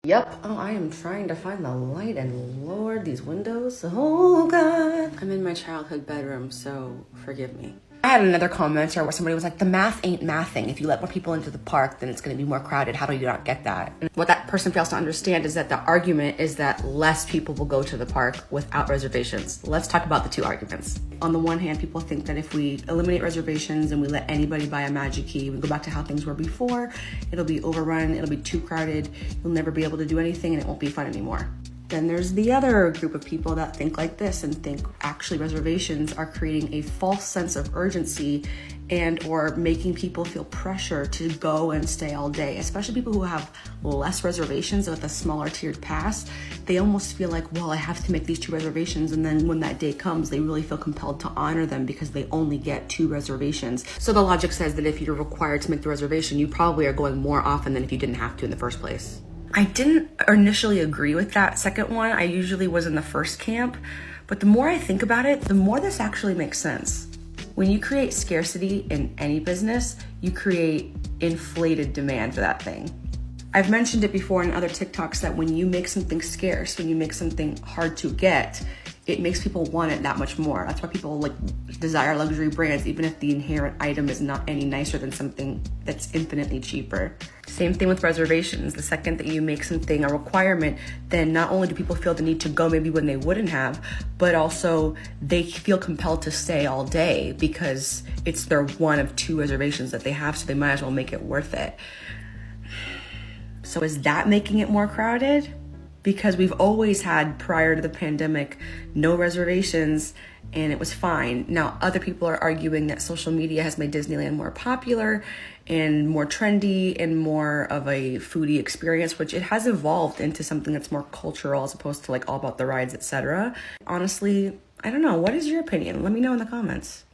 Yep. Oh, I am trying to find the light and lower these windows. Oh, God. I'm in my childhood bedroom, so forgive me. I had another commenter where somebody was like, the math ain't mathing. If you let more people into the park, then it's going to be more crowded. How do you not get that? And what that person fails to understand is that the argument is that less people will go to the park without reservations. Let's talk about the two arguments. On the one hand, people think that if we eliminate reservations and we let anybody buy a magic key, we go back to how things were before, it'll be overrun, it'll be too crowded, you'll never be able to do anything, and it won't be fun anymore. Then there's the other group of people that think like this and think actually reservations are creating a false sense of urgency and or making people feel pressure to go and stay all day, especially people who have less reservations with a smaller tiered pass. They almost feel like, well, I have to make these 2 reservations, and then when that day comes, they really feel compelled to honor them because they only get 2 reservations. So the logic says that if you're required to make the reservation, you probably are going more often than if you didn't have to in the first place. I didn't initially agree with that second one. I usually was in the first camp, but the more I think about it, the more this actually makes sense. When you create scarcity in any business, you create inflated demand for that thing. I've mentioned it before in other TikToks that when you make something scarce, when you make something hard to get, it makes people want it that much more. That's why people desire luxury brands, even if the inherent item is not any nicer than something that's infinitely cheaper. Same thing with reservations. The second that you make something a requirement, then not only do people feel the need to go maybe when they wouldn't have, but also they feel compelled to stay all day because it's their one of 2 reservations that they have, so they might as well make it worth it. So is that making it more crowded? Because we've always had, prior to the pandemic, no reservations and it was fine. Now, other people are arguing that social media has made Disneyland more popular and more trendy and more of a foodie experience, which it has evolved into something that's more cultural as opposed to all about the rides, etc. Honestly, I don't know. What is your opinion? Let me know in the comments.